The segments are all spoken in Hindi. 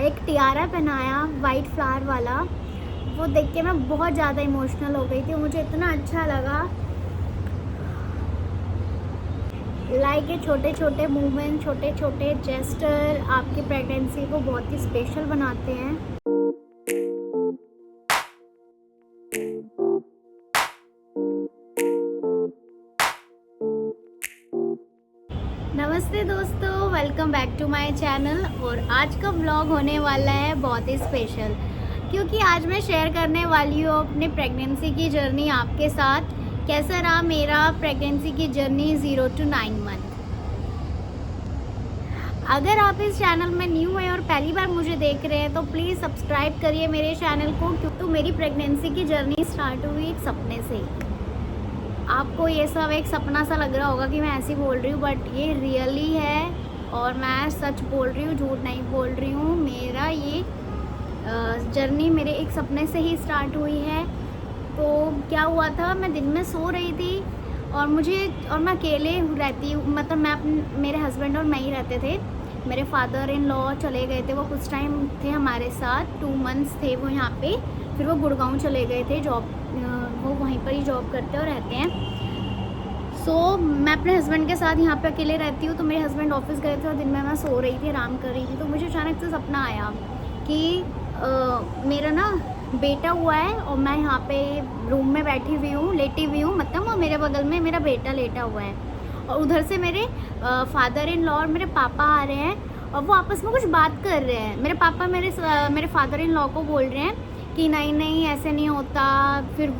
एक टियारा पहनाया वाइट फ्लावर वाला, वो देख के मैं बहुत ज़्यादा इमोशनल हो गई थी। मुझे इतना अच्छा लगा। लाइक ये छोटे छोटे मूवमेंट, छोटे छोटे जेस्चर आपकी प्रेगनेंसी को बहुत ही स्पेशल बनाते हैं। नमस्ते दोस्तों, welcome back to my channel. और आज का व्लॉग होने वाला है बहुत ही स्पेशल, क्योंकि आज मैं शेयर करने वाली हूँ अपनी प्रेगनेंसी की जर्नी आपके साथ। कैसा रहा मेरा प्रेगनेंसी की जर्नी 0 to 9 मंथ। अगर आप इस चैनल में न्यू हैं और पहली बार मुझे देख रहे हैं तो प्लीज़ सब्सक्राइब करिए मेरे चैनल को, क्योंकि तो मेरी प्रेगनेंसी की जर्नी स्टार्ट हुई एक सपने से। आपको ये सब एक सपना सा लग रहा होगा कि मैं ऐसी बोल रही हूँ, बट ये रियली है और मैं सच बोल रही हूँ, झूठ नहीं बोल रही हूँ। मेरा ये जर्नी मेरे एक सपने से ही स्टार्ट हुई है। तो क्या हुआ था, मैं दिन में सो रही थी और मैं अकेले रहती हूँ, मतलब मेरे हस्बैंड और मैं ही रहते थे। मेरे फादर इन लॉ चले गए थे, वो कुछ टाइम थे हमारे साथ, 2 मंथ्स थे वो यहाँ पे। फिर वो गुड़गांव चले गए थे जॉब, वो वहीं पर ही जॉब करते और रहते हैं। सो मैं अपने हस्बैंड के साथ यहाँ पे अकेले रहती हूँ। तो मेरे हस्बैंड ऑफिस गए थे और दिन में मैं सो रही थी, आराम कर रही थी। तो मुझे अचानक से सपना आया कि मेरा ना बेटा हुआ है और मैं यहाँ पे रूम में बैठी हुई हूँ, लेटी हुई हूँ, मतलब और मेरे बगल में मेरा बेटा लेटा हुआ है। और उधर से मेरे फादर इन लॉ और मेरे पापा आ रहे हैं और वो आपस में कुछ बात कर रहे हैं। मेरे पापा मेरे फादर इन लॉ को बोल रहे हैं कि नहीं ऐसे नहीं होता। फिर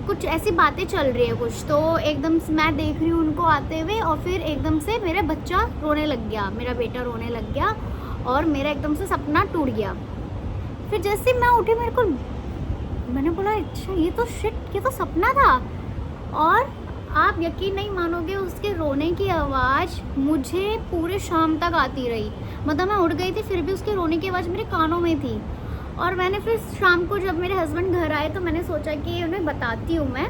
कुछ ऐसी बातें चल रही है कुछ। तो एकदम से मैं देख रही हूँ उनको आते हुए और फिर एकदम से मेरा बच्चा रोने लग गया, मेरा बेटा रोने लग गया और मेरा एकदम से सपना टूट गया। फिर जैसे मैं उठी, मैंने बोला अच्छा ये तो सपना था। और आप यकीन नहीं मानोगे, उसके रोने की आवाज़ मुझे पूरे शाम तक आती रही। मतलब मैं उठ गई थी फिर भी उसके रोने की आवाज़ मेरे कानों में थी। और मैंने फिर शाम को जब मेरे हस्बैंड घर आए तो मैंने सोचा कि उन्हें बताती हूँ मैं,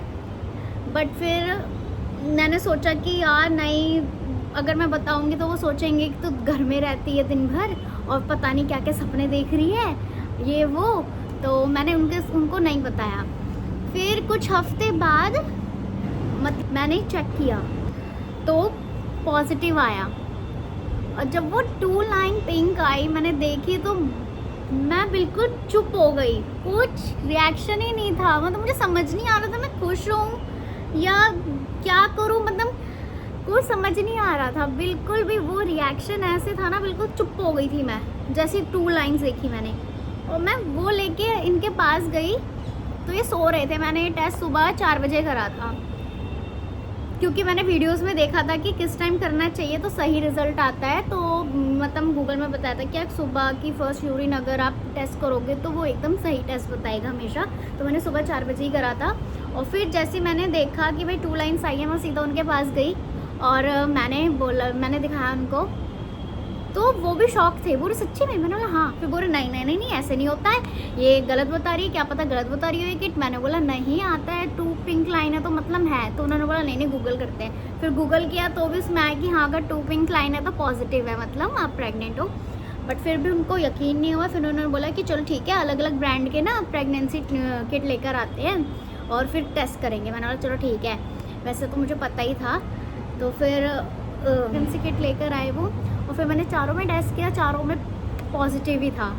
बट फिर मैंने सोचा कि यार नहीं, अगर मैं बताऊँगी तो वो सोचेंगे कि तू घर में रहती है दिन भर और पता नहीं क्या क्या सपने देख रही है, ये वो। तो मैंने उनको नहीं बताया। फिर कुछ हफ्ते बाद मैंने चेक किया तो पॉजिटिव आया। और जब वो 2 लाइन पिंक आई मैंने देखी तो मैं बिल्कुल चुप हो गई, कुछ रिएक्शन ही नहीं था। मतलब मुझे समझ नहीं आ रहा था मैं खुश हूँ या क्या करूँ, मतलब कुछ समझ नहीं आ रहा था बिल्कुल भी। वो रिएक्शन ऐसे था ना, बिल्कुल चुप हो गई थी मैं जैसे 2 लाइन्स देखी मैंने। और मैं वो लेके इनके पास गई तो ये सो रहे थे। मैंने ये टेस्ट सुबह 4 बजे करा था, क्योंकि मैंने वीडियोस में देखा था कि किस टाइम करना चाहिए तो सही रिज़ल्ट आता है। तो मतलब गूगल में बताया था कि सुबह की फर्स्ट यूरिन अगर आप टेस्ट करोगे तो वो एकदम सही टेस्ट बताएगा हमेशा। तो मैंने सुबह 4 बजे ही करा था। और फिर जैसे मैंने देखा कि भाई 2 लाइन्स आई है, मैं सीधा उनके पास गई और मैंने दिखाया उनको। तो वो भी शॉक थे, बोले सच्ची में? मैंने बोला हाँ। फिर बोले नहीं ऐसे नहीं होता है, ये गलत बता रही है, क्या पता गलत बता रही हो ये किट। मैंने बोला नहीं आता है, 2 पिंक लाइन है तो मतलब है। तो उन्होंने बोला नहीं गूगल करते हैं। फिर गूगल किया तो भी उसमें आया कि हाँ अगर 2 पिंक लाइन है तो पॉजिटिव है, मतलब आप प्रेग्नेंट हो। बट फिर भी उनको यकीन नहीं हुआ। फिर उन्होंने बोला कि चलो ठीक है, अलग अलग ब्रांड के ना प्रेगनेंसी किट लेकर आते हैं और फिर टेस्ट करेंगे। मैंने बोला चलो ठीक है, वैसे तो मुझे पता ही था। तो फिर प्रेगनेंसी किट लेकर आए वो, और फिर मैंने चारों में टेस्ट किया, चारों में पॉजिटिव ही था।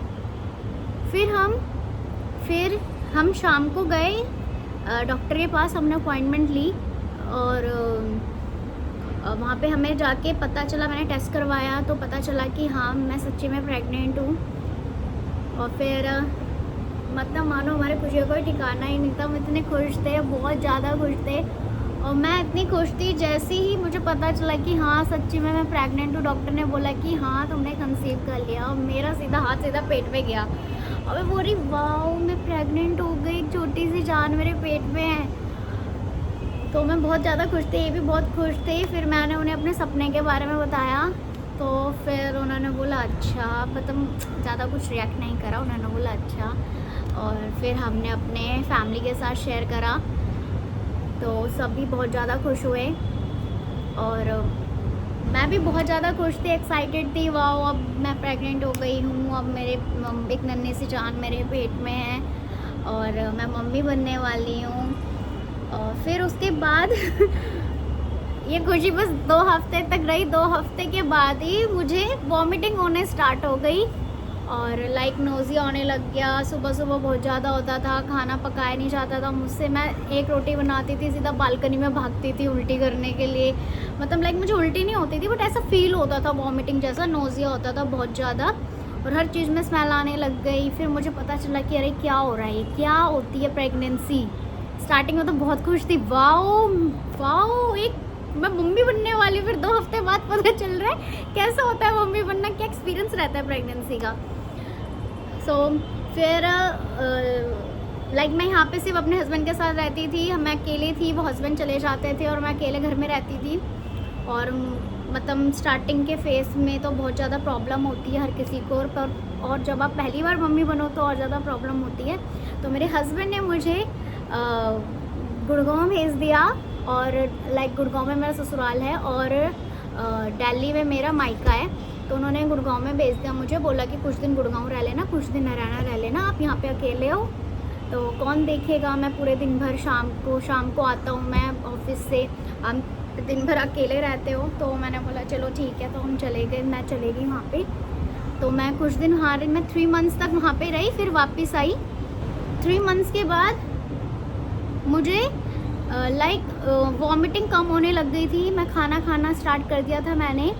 फिर हम शाम को गए डॉक्टर के पास, हमने अपॉइंटमेंट ली और वहाँ पे हमें जाके पता चला, मैंने टेस्ट करवाया तो पता चला कि हाँ मैं सच्ची में प्रेग्नेंट हूँ। और फिर मतलब मानो हमारे खुशी का कोई ठिकाना ही नहीं था। हम इतने खुश थे, बहुत ज़्यादा खुश थे। और मैं इतनी खुश थी, जैसे ही मुझे पता चला कि हाँ सच्ची में मैं प्रेग्नेंट हूँ, डॉक्टर ने बोला कि हाँ तुमने कंसीव कर लिया, और मेरा हाथ सीधा पेट में गया। और मैं बोली वाओ मैं प्रेग्नेंट हो गई, एक छोटी सी जान मेरे पेट में है। तो मैं बहुत ज़्यादा खुश थी, ये भी बहुत खुश थे। फिर मैंने उन्हें अपने सपने के बारे में बताया तो फिर उन्होंने बोला अच्छा, मतलब ज़्यादा कुछ रिएक्ट नहीं करा, उन्होंने बोला अच्छा। और फिर हमने अपने फैमिली के साथ शेयर करा तो सब भी बहुत ज़्यादा खुश हुए। और मैं भी बहुत ज़्यादा खुश थी, एक्साइटेड थी, वाओ अब मैं प्रेग्नेंट हो गई हूँ, अब मेरे एक नन्ही सी जान मेरे पेट में है और मैं मम्मी बनने वाली हूँ। और फिर उसके बाद ये खुशी बस 2 हफ्ते तक रही। 2 हफ्ते के बाद ही मुझे वॉमिटिंग होने स्टार्ट हो गई और लाइक नोज़िया होने लग गया। सुबह सुबह बहुत ज़्यादा होता था, खाना पकाया नहीं जाता था मुझसे। मैं एक रोटी बनाती थी, सीधा बालकनी में भागती थी उल्टी करने के लिए। मतलब लाइक मुझे उल्टी नहीं होती थी बट ऐसा फील होता था वॉमिटिंग जैसा, नोज़िया होता था बहुत ज़्यादा और हर चीज़ में स्मेल आने लग गई। फिर मुझे पता चला कि अरे क्या हो रहा है, ये क्या होती है प्रेगनेंसी। स्टार्टिंग में तो बहुत खुश थी, वाओ वाओ एक मैं मम्मी बनने वाली। फिर 2 हफ्ते बाद पता चल रहा है कैसा होता है मम्मी बनना, क्या एक्सपीरियंस रहता है प्रेगनेंसी का। सो फिर लाइक मैं यहाँ पे सिर्फ अपने हस्बैंड के साथ रहती थी, मैं अकेली थी, वो हस्बैंड चले जाते थे और मैं अकेले घर में रहती थी। और मतलब स्टार्टिंग के फेस में तो बहुत ज़्यादा प्रॉब्लम होती है हर किसी को, और जब आप पहली बार मम्मी बनो तो और ज़्यादा प्रॉब्लम होती है। तो मेरे हस्बैंड ने मुझे गुड़गांव भेज दिया और लाइक गुड़गांव में मेरा ससुराल है और दिल्ली में मेरा मायका है। तो उन्होंने गुड़गांव में भेज दिया मुझे, बोला कि कुछ दिन गुड़गांव रह लेना, कुछ दिन हरियाणा रह लेना, आप यहाँ पे अकेले हो तो कौन देखेगा। मैं पूरे दिन भर शाम को आता हूँ मैं ऑफिस से, हम दिन भर अकेले रहते हो। तो मैंने बोला चलो ठीक है, तो हम चले गए, मैं चले गई वहाँ पे। तो मैं कुछ दिन वहाँ रही, मैं 3 मंथ्स तक वहाँ पे रही, फिर वापस आई। 3 मंथ्स के बाद मुझे लाइक वॉमिटिंग कम होने लग गई थी। मैं खाना खाना स्टार्ट कर दिया था मैंने।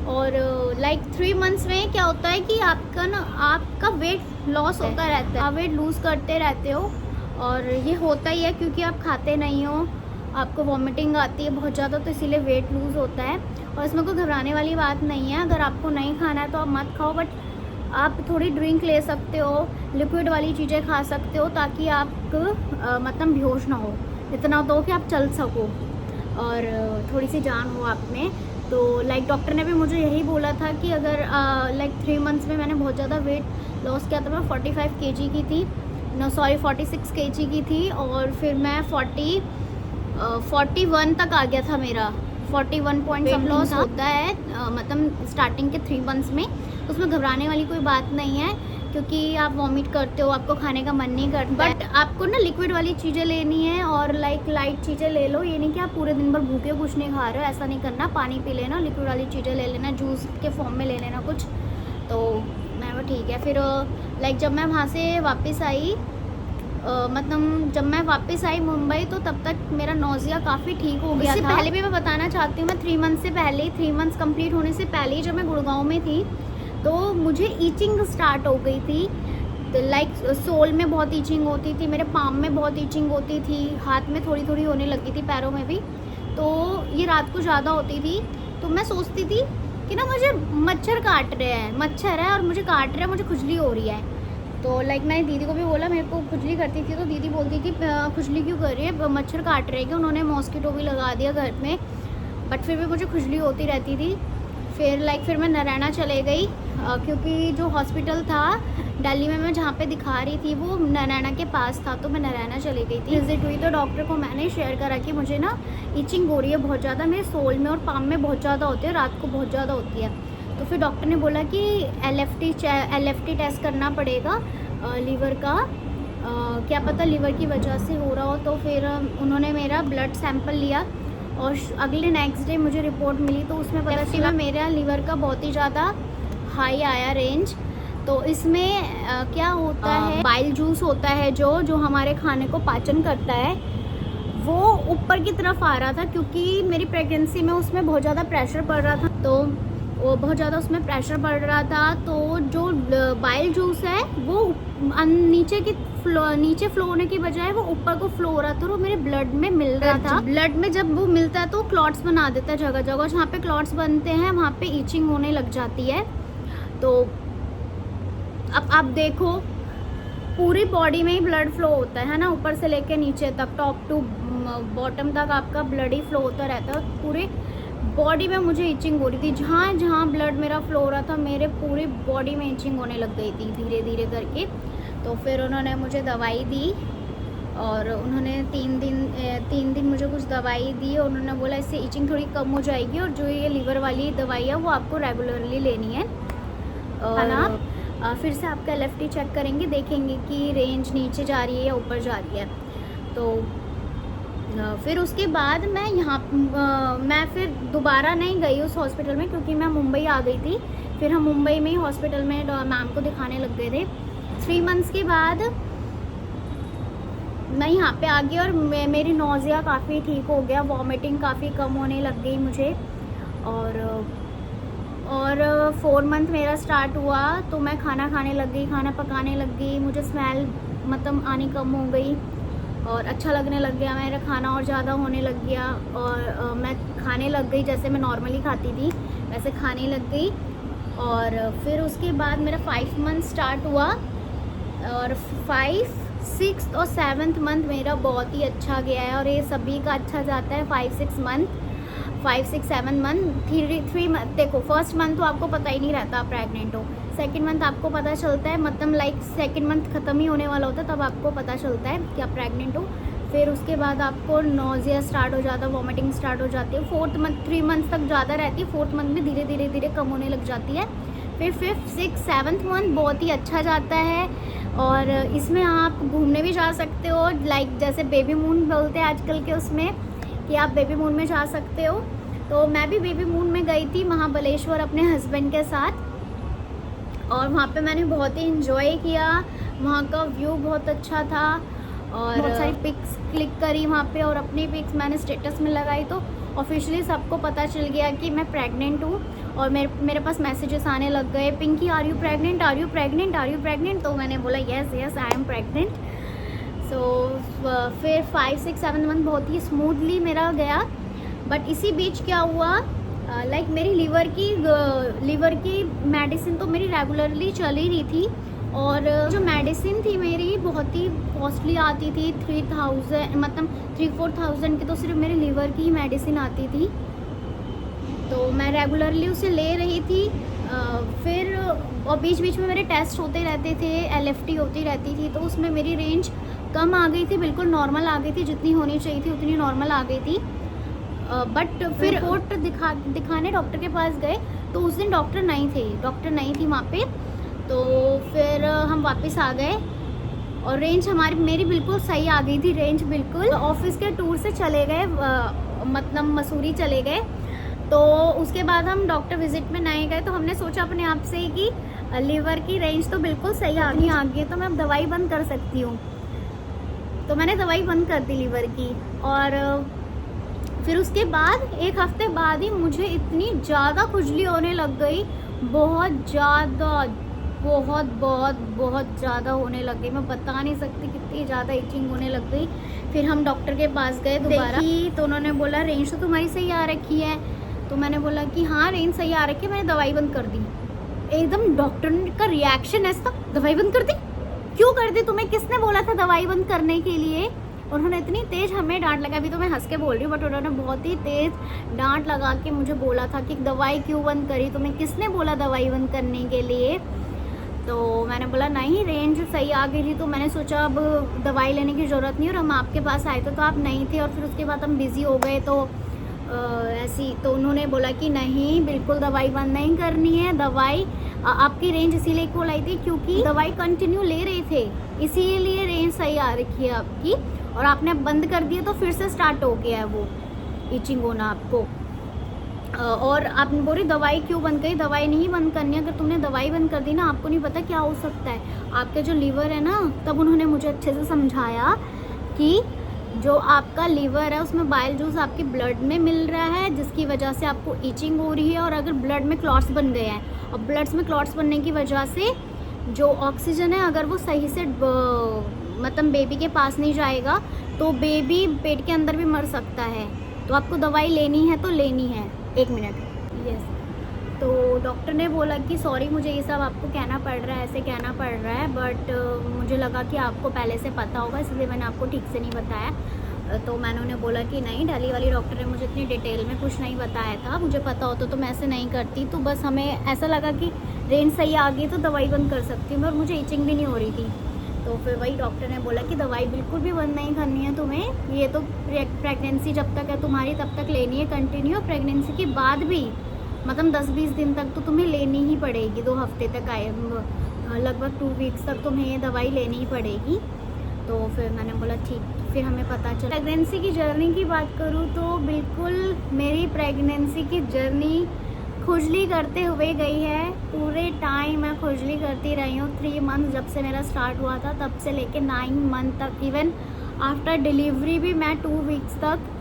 और लाइक 3 मंथ्स में क्या होता है कि आपका वेट लॉस होता रहता है, आप वेट लूज़ करते रहते हो। और ये होता ही है क्योंकि आप खाते नहीं हो, आपको वॉमिटिंग आती है बहुत ज़्यादा, तो इसीलिए वेट लूज़ होता है। और इसमें कोई घबराने वाली बात नहीं है, अगर आपको नहीं खाना है तो आप मत खाओ, बट आप थोड़ी ड्रिंक ले सकते हो, लिक्विड वाली चीज़ें खा सकते हो ताकि आप मतलब बेहोश ना हो, इतना तो कि आप चल सको और थोड़ी सी जान हो आप में। तो लाइक डॉक्टर ने भी मुझे यही बोला था कि अगर लाइक 3 मंथ्स में मैंने बहुत ज़्यादा वेट लॉस किया था। मैं 45 kg की थी, 46 kg की थी और फिर मैं 41 तक आ गया था मेरा। 41 पॉइंट सब लॉस होता है मतलब स्टार्टिंग के 3 मंथ्स में। उसमें घबराने वाली कोई बात नहीं है क्योंकि आप वॉमिट करते हो, आपको खाने का मन नहीं करता, बट आपको ना लिक्विड वाली चीज़ें लेनी है और लाइक लाइट चीज़ें ले लो। ये नहीं कि आप पूरे दिन भर भूखे कुछ नहीं खा रहे हो, ऐसा नहीं करना। पानी पी लेना, लिक्विड वाली चीज़ें ले लेना, जूस के फॉर्म में ले लेना कुछ। तो मैं वो ठीक है। फिर लाइक जब मैं वहाँ से वापस आई, मतलब जब मैं वापस आई मुंबई तो तब तक मेरा नोज़िया काफ़ी ठीक हो गया था। इससे पहले भी मैं बताना चाहती हूँ, मैं 3 मंथ से पहले, 3 मंथ्स कंप्लीट होने से पहले ही जब मैं गुड़गांव में थी तो मुझे ईचिंग स्टार्ट हो गई थी। तो लाइक सोल में बहुत ईचिंग होती थी, मेरे पाम में बहुत ईचिंग होती थी, हाथ में थोड़ी थोड़ी होने लगी थी, पैरों में भी। तो ये रात को ज़्यादा होती थी। तो मैं सोचती थी कि ना मुझे मच्छर काट रहे हैं, मच्छर है और मुझे काट रहा है, मुझे खुजली हो रही है। तो लाइक मैंने दीदी को भी बोला, मेरे को खुजली करती थी, तो दीदी बोलती थी खुजली क्यों कर रही है, मच्छर काट रहे हैं। उन्होंने मॉस्किटो भी लगा दिया घर में, बट फिर भी मुझे खुजली होती रहती थी। फिर मैं नारायणा चले गई क्योंकि जो हॉस्पिटल था दिल्ली में मैं जहाँ पे दिखा रही थी वो नारायणा के पास था, तो मैं नारायणा चली गई थी। विजिट हुई तो डॉक्टर को मैंने शेयर करा कि मुझे ना ईचिंग हो रही है बहुत ज़्यादा, मेरे सोल में और पाम में बहुत ज़्यादा होती है, रात को बहुत ज़्यादा होती है। तो फिर डॉक्टर ने बोला कि LFT टेस्ट करना पड़ेगा लीवर का, क्या पता लीवर की वजह से हो रहा हो। तो फिर उन्होंने मेरा ब्लड सैंपल लिया और अगले नेक्स्ट डे मुझे रिपोर्ट मिली, तो उसमें पता चला मेरा लीवर का बहुत ही ज़्यादा हाई आया रेंज। तो इसमें क्या होता है, बाइल जूस होता है जो हमारे खाने को पाचन करता है, वो ऊपर की तरफ आ रहा था क्योंकि मेरी प्रेगनेंसी में उसमें बहुत ज़्यादा प्रेशर पड़ रहा था। तो वो बहुत ज़्यादा उसमें प्रेशर पड़ रहा था, तो जो बाइल जूस है वो नीचे फ्लो होने की बजाय वो ऊपर को फ्लो हो रहा था और वो मेरे ब्लड में मिल रहा था। ब्लड में जब वो मिलता है तो क्लॉट्स बना देता है जगह जगह, जहाँ पे क्लॉट्स बनते हैं वहाँ पे ईचिंग होने लग जाती है। तो अब आप देखो पूरी बॉडी में ही ब्लड फ्लो होता है ना, ऊपर से लेके नीचे तक, टॉप टू बॉटम तक आपका ब्लड ही फ्लो होता रहता है। पूरे बॉडी में मुझे ईचिंग हो रही थी, जहाँ जहाँ ब्लड मेरा फ्लो हो रहा था मेरे पूरी बॉडी में ईचिंग होने लग गई थी धीरे धीरे करके। तो फिर उन्होंने मुझे दवाई दी और उन्होंने 3 दिन मुझे कुछ दवाई दी और उन्होंने बोला इससे इचिंग थोड़ी कम हो जाएगी और जो ये लीवर वाली दवाई है वो आपको रेगुलरली लेनी है। और आप फिर से आपका LFT चेक करेंगे, देखेंगे कि रेंज नीचे जा रही है या ऊपर जा रही है। तो फिर उसके बाद मैं फिर दोबारा नहीं गई उस हॉस्पिटल में, क्योंकि मैं मुंबई आ गई थी। फिर हम मुंबई में ही हॉस्पिटल में मैम को दिखाने लग गए थे। 3 मंथ्स के बाद मैं यहाँ पे आ गई और मेरी नोज़िया काफ़ी ठीक हो गया, वॉमिटिंग काफ़ी कम होने लग गई मुझे। और 4 मंथ मेरा स्टार्ट हुआ तो मैं खाना खाने लग गई, खाना पकाने लग गई, मुझे स्मेल मतलब आनी कम हो गई और अच्छा लगने लग गया, मेरा खाना और ज़्यादा होने लग गया। और मैं खाने लग गई जैसे मैं नॉर्मली खाती थी वैसे खाने लग गई। और फिर उसके बाद मेरा 5 मंथ स्टार्ट हुआ और 5, 6 और 7th मंथ मेरा बहुत ही अच्छा गया है और ये सभी का अच्छा जाता है। 5, 6 मंथ 5, 6, 7 मंथ 3 मंथ। देखो फर्स्ट मंथ तो आपको पता ही नहीं रहता आप प्रेग्नेंट हो, सेकंड मंथ आपको पता चलता है, मतलब लाइक सेकंड मंथ ख़त्म ही होने वाला होता है तब आपको पता चलता है कि आप प्रेग्नेंट हो। फिर उसके बाद आपको नोज़िया स्टार्ट हो जाता है, वॉमिटिंग स्टार्ट हो जाती है। 4th मंथ 3 मंथ तक ज़्यादा रहती है, 4th मंथ में धीरे धीरे कम होने लग जाती है। फिर 5th, 6th, 7th मंथ बहुत ही अच्छा जाता है और इसमें आप घूमने भी जा सकते हो, लाइक जैसे बेबी मून बोलते हैं आजकल के उसमें कि आप बेबी मून में जा सकते हो। तो मैं भी बेबी मून में गई थी महाबलेश्वर अपने हस्बैंड के साथ और वहाँ पे मैंने बहुत ही इंजॉय किया, वहाँ का व्यू बहुत अच्छा था और बहुत सारी पिक्स क्लिक करी वहाँ पे और अपनी पिक्स मैंने स्टेटस में लगाई। तो ऑफिशियली सबको पता चल गया कि मैं प्रेग्नेंट हूँ और मेरे पास मैसेजेस आने लग गए, Pinky are you pregnant, are you pregnant, are you pregnant. तो मैंने बोला yes I am pregnant. So फिर 5, 6, 7 मंथ बहुत ही स्मूथली मेरा गया। बट इसी बीच क्या हुआ, लाइक मेरी लीवर की मेडिसिन तो मेरी रेगुलरली चल ही रही थी और जो मेडिसिन थी मेरी बहुत ही कॉस्टली आती थी, 3,000 मतलब 3-4,000 की तो सिर्फ मेरे लीवर की ही मेडिसिन आती थी। तो मैं रेगुलरली उसे ले रही थी। फिर और बीच बीच में मेरे टेस्ट होते रहते थे, LFT होती रहती थी, तो उसमें मेरी रेंज कम आ गई थी, बिल्कुल नॉर्मल आ गई थी, जितनी होनी चाहिए थी उतनी नॉर्मल आ गई थी। बट फिर रिपोर्ट दिखाने डॉक्टर के पास गए तो उस दिन डॉक्टर नहीं थी वहाँ पे। तो फिर हम वापस आ गए और रेंज मेरी बिल्कुल सही आ गई थी, रेंज बिल्कुल। ऑफिस के टूर से चले गए, मतलब मसूरी चले गए। तो उसके बाद हम डॉक्टर विजिट में नहीं गए तो हमने सोचा अपने आप से ही कि लीवर की रेंज तो बिल्कुल सही आ गई है तो मैं अब दवाई बंद कर सकती हूँ। तो मैंने दवाई बंद कर दी लीवर की। और फिर उसके बाद 1 हफ्ते बाद ही मुझे इतनी ज़्यादा खुजली होने लग गई, बहुत ज़्यादा होने लग गई, मैं बता नहीं सकती कितनी ज़्यादा इचिंग होने लग गई। फिर हम डॉक्टर के पास गए दोबारा तो उन्होंने बोला रेंज तो तुम्हारी सही आ रखी है। तो मैंने बोला कि हाँ रेंज सही आ रखी है, मैंने दवाई बंद कर दी। एकदम डॉक्टर का रिएक्शन ऐसा, दवाई बंद कर दी, क्यों कर दी, तुम्हें किसने बोला था दवाई बंद करने के लिए। उन्होंने इतनी तेज़ हमें डांट लगा, अभी तो मैं हंस के बोल रही हूँ बट उन्होंने बहुत ही तेज़ डांट लगा के मुझे बोला था कि दवाई क्यों बंद करी, तुम्हें किसने बोला दवाई बंद करने के लिए। तो मैंने बोला नहीं रेंज सही आ गई थी। तो मैंने सोचा अब दवाई लेने की ज़रूरत नहीं और हम आपके पास आए तो आप नहीं थे और फिर उसके बाद हम बिज़ी हो गए तो ऐसी। तो उन्होंने बोला कि नहीं बिल्कुल दवाई बंद नहीं करनी है, दवाई आपकी रेंज इसीलिए क्यों लाई थी क्योंकि दवाई कंटिन्यू ले रहे थे, इसीलिए रेंज सही आ रखी है आपकी, और आपने बंद कर दिया तो फिर से स्टार्ट हो गया है वो इचिंग होना आपको। और आपने बोली दवाई क्यों बंद करी, दवाई नहीं बंद करनी, अगर तुमने दवाई बंद कर दी ना आपको नहीं पता क्या हो सकता है आपके जो लीवर है ना। तब उन्होंने मुझे अच्छे से समझाया कि जो आपका लीवर है उसमें बाइल जूस आपके ब्लड में मिल रहा है जिसकी वजह से आपको इचिंग हो रही है। और अगर ब्लड में क्लॉट्स बन गए हैं और ब्लड्स में क्लॉट्स बनने की वजह से जो ऑक्सीजन है अगर वो सही से मतलब बेबी के पास नहीं जाएगा तो बेबी पेट के अंदर भी मर सकता है। तो आपको दवाई लेनी है तो लेनी है। 1 मिनट। यस। तो डॉक्टर ने बोला कि सॉरी मुझे ये सब आपको कहना पड़ रहा है, ऐसे कहना पड़ रहा है, बट मुझे लगा कि आपको पहले से पता होगा इसलिए मैंने आपको ठीक से नहीं बताया। तो मैंने उन्हें बोला कि नहीं, दिल्ली वाली डॉक्टर ने मुझे इतनी डिटेल में कुछ नहीं बताया था, मुझे पता होता तो मैं ऐसे नहीं करती। तो बस हमें ऐसा लगा कि रेंज सही आ गई तो दवाई बंद कर सकती हूँ और मुझे इचिंग भी नहीं हो रही थी। तो फिर वही डॉक्टर ने बोला कि दवाई बिल्कुल भी बंद नहीं करनी है तुम्हें, ये तो प्रेगनेंसी जब तक है तुम्हारी तब तक लेनी है कंटिन्यू, प्रेगनेंसी के बाद भी मतलब 10-20 दिन तक तो तुम्हें लेनी ही पड़ेगी, 2 हफ्ते तक आए, लगभग 2 वीक्स तक तुम्हें ये दवाई लेनी ही पड़ेगी। तो फिर मैंने बोला ठीक। फिर हमें पता चला प्रेगनेंसी की जर्नी की बात करूँ तो बिल्कुल मेरी प्रेगनेंसी की जर्नी खुजली करते हुए गई है। पूरे टाइम मैं खुजली करती रही हूँ। 3 मंथ जब से मेरा स्टार्ट हुआ था तब से लेके 9 मंथ तक, इवन आफ्टर डिलीवरी भी मैं 2 वीक्स तक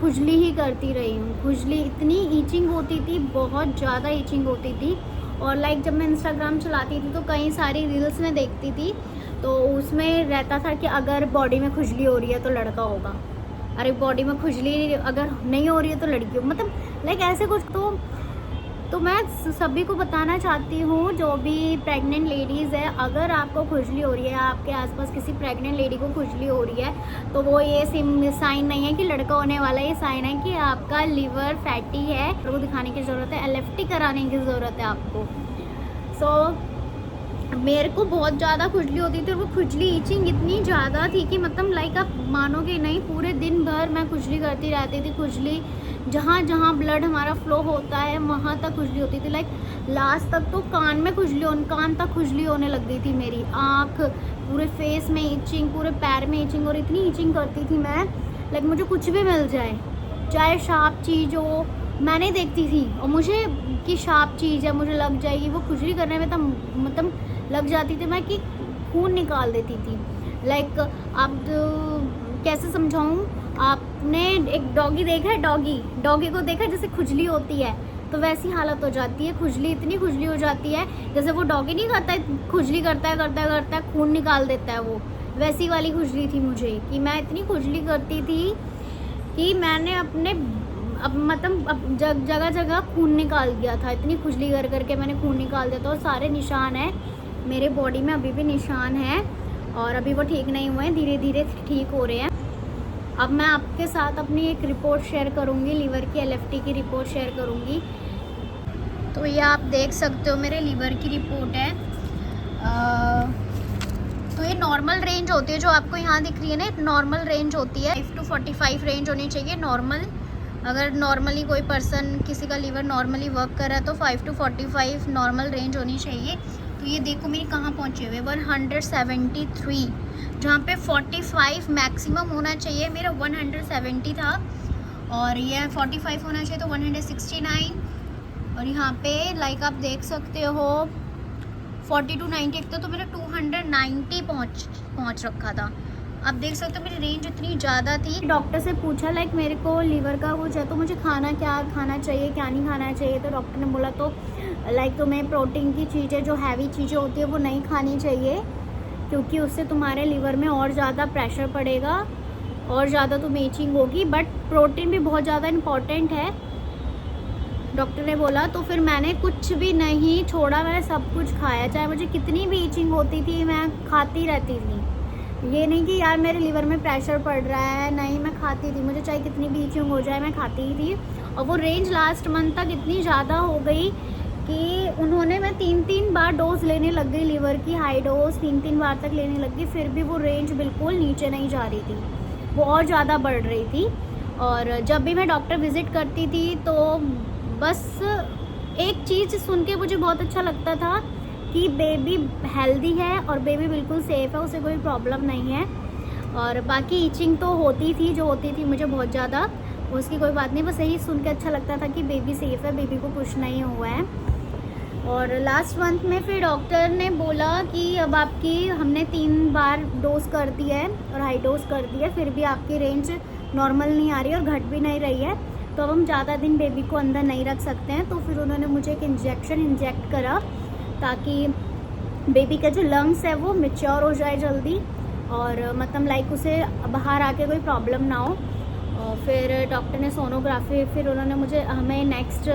खुजली ही करती रही हूँ। खुजली इतनी ईचिंग होती थी, बहुत ज़्यादा ईचिंग होती थी। और लाइक जब मैं इंस्टाग्राम चलाती थी तो कई सारी रील्स में देखती थी, तो उसमें रहता था कि अगर बॉडी में खुजली हो रही है तो लड़का होगा, अरे बॉडी में खुजली अगर नहीं हो रही है तो लड़की हो, मतलब लाइक ऐसे कुछ। तो मैं सभी को बताना चाहती हूँ जो भी प्रेग्नेंट लेडीज़ है, अगर आपको खुजली हो रही है, आपके आसपास किसी प्रेग्नेंट लेडी को खुजली हो रही है, तो वो ये साइन नहीं है कि लड़का होने वाला है, ये साइन है कि आपका लीवर फैटी है, वो दिखाने की ज़रूरत है, LFT कराने की ज़रूरत है आपको। मेरे को बहुत ज़्यादा खुजली होती थी और वो खुजली ईचिंग इतनी ज़्यादा थी कि मतलब लाइक आप मानोगे नहीं, पूरे दिन भर मैं खुजली करती रहती थी। खुजली जहाँ जहाँ ब्लड हमारा फ्लो होता है वहाँ तक खुजली होती थी। लाइक लास्ट तक तो कान तक खुजली होने लग गई थी मेरी, आँख, पूरे फेस में ईचिंग, पूरे पैर में ईचिंग, और इतनी ईचिंग करती थी मैं, लाइक मुझे कुछ भी मिल जाए, चाहे शार्प चीज़ हो, मैं नहीं देखती थी, और मुझे कि शार्प चीज़ है मुझे लग जाएगी, वो खुजली करने में तो मतलब लग जाती थी मैं कि खून निकाल देती थी। लाइक आप कैसे समझाऊँ, आपने एक डॉगी देखा है, डॉगी को देखा है जैसे खुजली होती है, तो वैसी हालत हो जाती है। खुजली, इतनी खुजली हो जाती है जैसे वो डॉगी नहीं करता है, खुजली करता है खून निकाल देता है, वो वैसी वाली खुजली थी मुझे, कि मैं इतनी खुजली करती थी कि मैंने अपने जगह जगह खून निकाल दिया था। इतनी खुजली कर करके मैंने खून निकाल दिया था, और सारे निशान हैं मेरे बॉडी में, अभी भी निशान हैं, और अभी वो ठीक नहीं हुए हैं, धीरे धीरे ठीक हो रहे हैं। अब मैं आपके साथ अपनी एक रिपोर्ट शेयर करूँगी, लीवर की LFT की रिपोर्ट शेयर करूँगी। तो ये आप देख सकते हो मेरे लीवर की रिपोर्ट है। तो ये नॉर्मल रेंज होती है जो आपको यहाँ दिख रही है ना, नॉर्मल रेंज होती है, 5 to 45 रेंज होनी चाहिए नॉर्मल। अगर नॉर्मली कोई पर्सन, किसी का लीवर नॉर्मली वर्क कर रहा है तो 5 to 45 नॉर्मल रेंज होनी चाहिए। तो ये देखो मेरी कहाँ पहुँचे हुए, 173, जहाँ पे 45 मैक्सिमम होना चाहिए, मेरा 170 था, और ये 45 होना चाहिए तो 169, और यहाँ पे लाइक आप देख सकते हो 40 to 90 एक तो मेरा 290 पहुँच रखा था। आप देख सकते हो मेरी रेंज इतनी ज़्यादा थी। डॉक्टर से पूछा लाइक मेरे को लीवर का कुछ है तो मुझे क्या खाना चाहिए, क्या नहीं खाना चाहिए, तो डॉक्टर ने बोला तो लाइक तुम्हें प्रोटीन की चीज़ें, जो हैवी चीज़ें होती है वो नहीं खानी चाहिए, क्योंकि उससे तुम्हारे लीवर में और ज़्यादा प्रेशर पड़ेगा और ज़्यादा तुम्हें ईचिंग होगी, बट प्रोटीन भी बहुत ज़्यादा इम्पॉर्टेंट है, डॉक्टर ने बोला। तो फिर मैंने कुछ भी नहीं छोड़ा, मैंने सब कुछ खाया, चाहे मुझे कितनी भी ईचिंग होती थी मैं खाती रहती थी। ये नहीं कि यार मेरे लीवर में प्रेशर पड़ रहा है, नहीं, मैं खाती थी, मुझे चाहे कितनी भी ईचिंग हो जाए मैं खाती ही थी। और वो रेंज लास्ट मंथ तक इतनी ज़्यादा हो गई कि उन्होंने, मैं 3 बार डोज लेने लग गई लीवर की, हाई डोज 3 बार तक लेने लग गई, फिर भी वो रेंज बिल्कुल नीचे नहीं जा रही थी, वो और ज़्यादा बढ़ रही थी। और जब भी मैं डॉक्टर विज़िट करती थी तो बस एक चीज़ सुन के मुझे बहुत अच्छा लगता था कि बेबी हेल्दी है और बेबी बिल्कुल सेफ़ है, उसे कोई प्रॉब्लम नहीं है। और बाकी ईचिंग तो होती थी, जो होती थी मुझे बहुत ज़्यादा, उसकी कोई बात नहीं, बस यही सुन के अच्छा लगता था कि बेबी सेफ़ है, बेबी को कुछ नहीं हुआ है। और लास्ट मंथ में फिर डॉक्टर ने बोला कि अब आपकी, हमने 3 बार डोज कर दिया है और हाई डोज कर दिया है, फिर भी आपकी रेंज नॉर्मल नहीं आ रही और घट भी नहीं रही है, तो अब हम ज़्यादा दिन बेबी को अंदर नहीं रख सकते हैं। तो फिर उन्होंने मुझे एक इंजेक्ट करा ताकि बेबी का जो लंग्स है वो मैच्योर हो जाए जल्दी, और मतलब लाइक उसे बाहर आके कोई प्रॉब्लम ना हो। और फिर डॉक्टर ने सोनोग्राफी, फिर उन्होंने हमें नेक्स्ट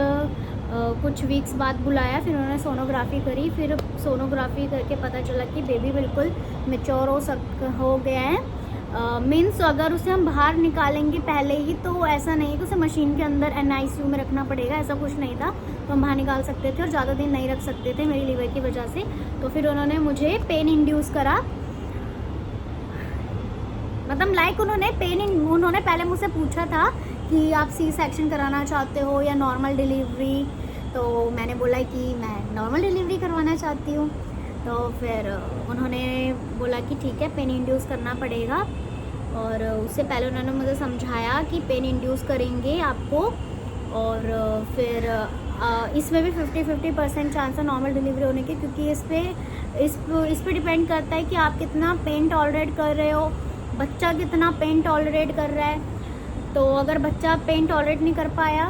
कुछ वीक्स बाद बुलाया, फिर उन्होंने सोनोग्राफी करी, फिर सोनोग्राफी करके पता चला कि बेबी बिल्कुल मैच्योर हो गया है। मीन्स अगर उसे हम बाहर निकालेंगे पहले ही, तो ऐसा नहीं है कि उसे मशीन के अंदर NICU में रखना पड़ेगा, ऐसा कुछ नहीं था, तो हम बाहर निकाल सकते थे और ज़्यादा दिन नहीं रख सकते थे मेरी लीवर की वजह से। तो फिर उन्होंने मुझे पेन इंड्यूस करा मतलब लाइक उन्होंने पहले मुझसे पूछा था कि आप सी सेक्शन कराना चाहते हो या नॉर्मल डिलीवरी, तो मैंने बोला कि मैं नॉर्मल डिलीवरी करवाना चाहती हूँ। तो फिर उन्होंने बोला कि ठीक है, पेन इंड्यूस करना पड़ेगा। और उससे पहले उन्होंने मुझे समझाया कि पेन इंड्यूस करेंगे आपको, और फिर इसमें भी 50-50% चांस है नॉर्मल डिलीवरी होने के, क्योंकि इस पे डिपेंड करता है कि आप कितना पेन टॉलरेट कर रहे हो, बच्चा कितना पेन टॉलरेट कर रहा है। तो अगर बच्चा पेन टॉलरेट नहीं कर पाया,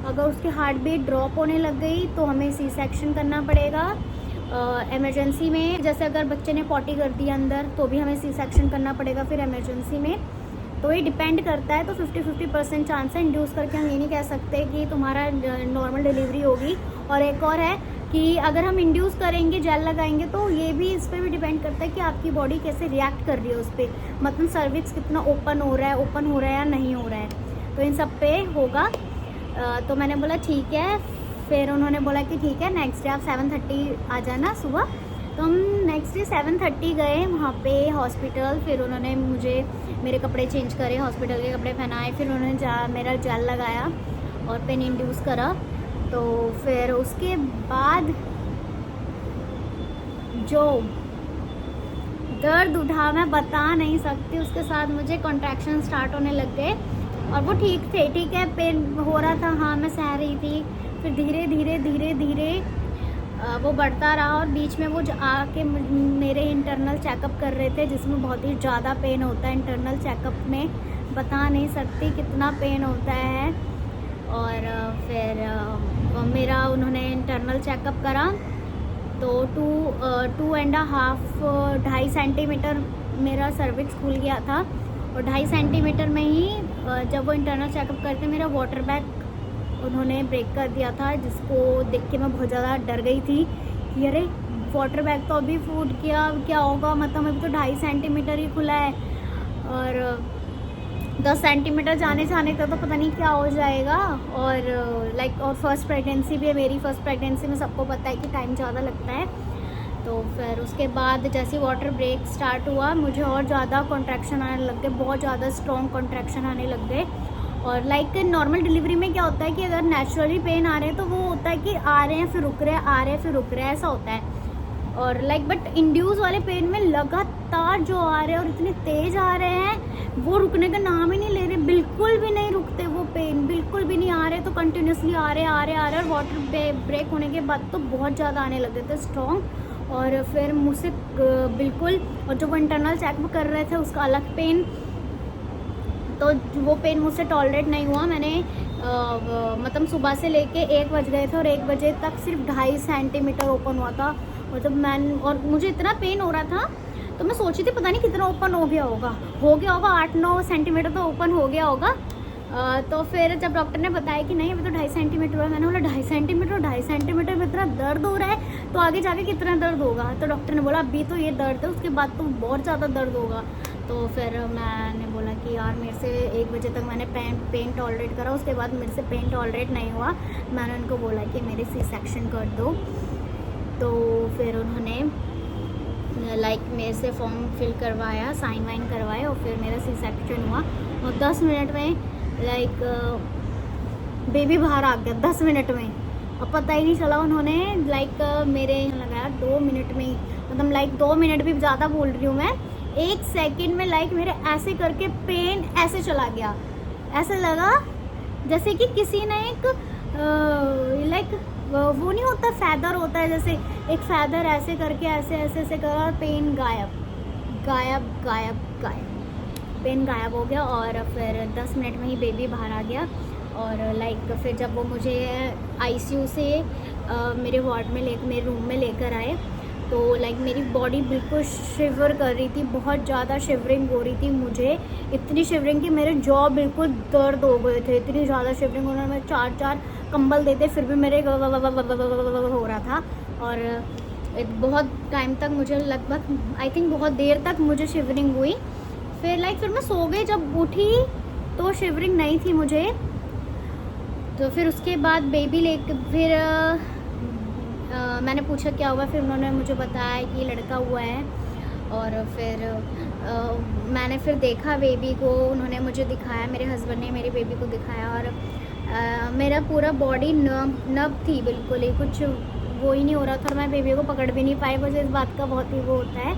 अगर उसकी हार्ट बीट ड्रॉप होने लग गई, तो हमें सी सेक्शन करना पड़ेगा। इमरजेंसी में जैसे अगर बच्चे ने पॉटी कर दी अंदर, तो भी हमें सी सेक्शन करना पड़ेगा फिर इमरजेंसी में। तो ये डिपेंड करता है। तो 50-50% चांस है, इंड्यूस करके हम ये नहीं कह सकते कि तुम्हारा नॉर्मल डिलीवरी होगी। और एक और है कि अगर हम इंड्यूस करेंगे, जेल लगाएंगे, तो ये भी इस पर भी डिपेंड करता है कि आपकी बॉडी कैसे रिएक्ट कर रही है उस पर, मतलब सर्विक्स कितना ओपन हो रहा है या नहीं हो रहा है, तो इन सब पे होगा। तो मैंने बोला ठीक है। फिर उन्होंने बोला कि ठीक है, नेक्स्ट डे आप 7:30 आ जाना सुबह। तो हम नेक्स्ट डे 7:30 गए वहाँ पे हॉस्पिटल। फिर उन्होंने मेरे कपड़े चेंज करे, हॉस्पिटल के कपड़े पहनाए। फिर उन्होंने मेरा जेल लगाया और पेन इंड्यूस करा। तो फिर उसके बाद जो दर्द उठा मैं बता नहीं सकती। उसके साथ मुझे कॉन्ट्रैक्शन स्टार्ट होने लग गए, और वो ठीक थे, ठीक है, पेन हो रहा था, हाँ मैं सह रही थी। फिर धीरे धीरे वो बढ़ता रहा, और बीच में वो आके मेरे इंटरनल चेकअप कर रहे थे, जिसमें बहुत ही ज़्यादा पेन होता है इंटरनल चेकअप में, बता नहीं सकती कितना पेन होता है। और फिर मेरा उन्होंने इंटरनल चेकअप करा, तो 2.5 सेंटीमीटर मेरा सर्विक्स खुल गया था। और 2.5 सेंटीमीटर में ही जब वो इंटरनल चेकअप करते, मेरा वाटर बैग उन्होंने ब्रेक कर दिया था, जिसको देख के मैं बहुत ज़्यादा डर गई थी कि अरे वाटर बैग तो अभी फूट गया, क्या होगा, मतलब अभी तो 2.5 सेंटीमीटर ही खुला है, और 10 सेंटीमीटर जाने तक तो पता नहीं क्या हो जाएगा। और और फर्स्ट प्रेगनेंसी भी है मेरी। फर्स्ट प्रेगनेंसी में सबको पता है कि टाइम ज़्यादा लगता है। तो फिर उसके बाद जैसे वाटर ब्रेक स्टार्ट हुआ, मुझे और ज़्यादा कॉन्ट्रैक्शन आने लग गए, बहुत ज़्यादा स्ट्रॉन्ग कॉन्ट्रैक्शन आने लग गए। और नॉर्मल डिलीवरी में क्या होता है कि अगर नेचुरली पेन आ रहे हैं, तो वो होता है कि आ रहे हैं फिर रुक रहे हैं, आ रहे हैं फिर रुक रहे हैं, ऐसा होता है। और बट इंड्यूस वाले पेन में लगातार जो आ रहे हैं और इतने तेज़ आ रहे हैं, वो रुकने का नाम ही नहीं ले रहे, बिल्कुल भी नहीं रुकते वो पेन, बिल्कुल भी नहीं आ रहे। तो कंटिन्यूसली आ रहे और वाटर ब्रेक होने के बाद तो बहुत ज़्यादा आने लगे थे स्ट्रॉन्ग। और फिर मुझसे बिल्कुल, और जो वो इंटरनल चेकअप कर रहे थे उसका अलग पेन, तो वो पेन मुझसे टॉलरेट नहीं हुआ। मैंने मतलब सुबह से लेके 1 बज गए थे, और 1 बजे तक सिर्फ 2.5 सेंटीमीटर ओपन हुआ था। और मुझे इतना पेन हो रहा था, तो मैं सोची थी पता नहीं कितना ओपन हो गया होगा 8-9 सेंटीमीटर तो ओपन हो गया होगा। तो फिर जब डॉक्टर ने बताया कि नहीं अभी तो 2.5 सेंटीमीटर हुआ, मैंने बोला 2.5 सेंटीमीटर में इतना दर्द हो रहा है, तो आगे जाके कितना दर्द होगा। तो डॉक्टर ने बोला अभी तो ये दर्द है, उसके बाद तो बहुत ज़्यादा दर्द होगा। तो फिर मैंने बोला कि यार मेरे से 1 बजे तक मैंने पेन टॉलरेट करा, उसके बाद मेरे से पेन टॉलरेट नहीं हुआ। मैंने उनको बोला कि मेरे सी सेक्शन कर दो। तो फिर उन्होंने मेरे से फॉर्म फिल करवाया, साइन वाइन करवाए, और फिर मेरा सी सेक्शन हुआ। और 10 मिनट में बेबी बाहर आ गया, 10 मिनट में। अब पता ही नहीं चला। उन्होंने मेरे लगाया 2 मिनट में ही, मतलब 2 मिनट भी ज़्यादा बोल रही हूँ मैं, 1 सेकंड में मेरे ऐसे करके पेन ऐसे चला गया। ऐसा लगा जैसे कि किसी ने एक वो नहीं होता, फैदर होता है, जैसे एक फैदर ऐसे करके ऐसे करा, पेन गायब, पेन गायब हो गया। और फिर 10 मिनट में ही बेबी बाहर आ गया। और फिर जब वो मुझे आईसीयू से मेरे वार्ड में मेरे रूम में लेकर आए, तो मेरी बॉडी बिल्कुल शिवर कर रही थी, बहुत ज़्यादा शिवरिंग हो रही थी मुझे, इतनी शिवरिंग कि मेरे जॉ बिल्कुल दर्द हो गए थे, इतनी ज़्यादा शिवरिंग। उन्होंने 4 कंबल देते, फिर भी मेरे हो रहा था। और बहुत टाइम तक मुझे, लगभग आई थिंक बहुत देर तक मुझे शिवरिंग हुई। फिर मैं सो गई, जब उठी तो शिवरिंग नहीं थी मुझे। तो फिर उसके बाद बेबी फिर मैंने पूछा क्या हुआ, फिर उन्होंने मुझे बताया कि लड़का हुआ है। और फिर मैंने फिर देखा बेबी को, उन्होंने मुझे दिखाया, मेरे हस्बैंड ने मेरे बेबी को दिखाया, और मेरा पूरा बॉडी नब थी, बिल्कुल ही कुछ वो ही नहीं हो रहा था, और मैं बेबी को पकड़ भी नहीं पाई। मुझे इस बात का बहुत ही वो होता है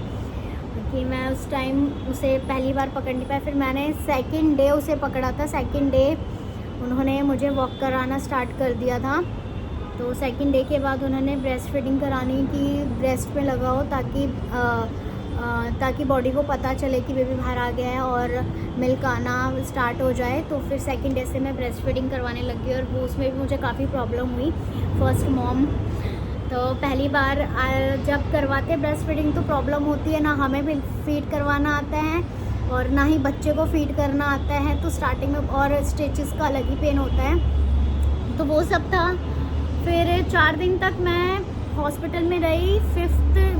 कि मैं उस टाइम उसे पहली बार पकड़ नहीं पाई। फिर मैंने सेकंड डे उसे पकड़ा था। सेकंड डे उन्होंने मुझे वॉक कराना स्टार्ट कर दिया था। तो सेकंड डे के बाद उन्होंने ब्रेस्ट फीडिंग करानी कि ब्रेस्ट पे लगाओ ताकि बॉडी को पता चले कि बेबी बाहर आ गया है और मिल्क आना स्टार्ट हो जाए। तो फिर सेकंड डे से मैं ब्रेस्ट फीडिंग करवाने लगी, और वो उसमें भी मुझे काफ़ी प्रॉब्लम हुई। फर्स्ट मॉम तो पहली बार जब करवाते हैं ब्रेस्ट फीडिंग तो प्रॉब्लम होती है, ना हमें भी फीड करवाना आता है और ना ही बच्चे को फीड करना आता है। तो स्टार्टिंग में और स्टिचेस का अलग ही पेन होता है, तो वो सब था। फिर 4 दिन तक मैं हॉस्पिटल में रही।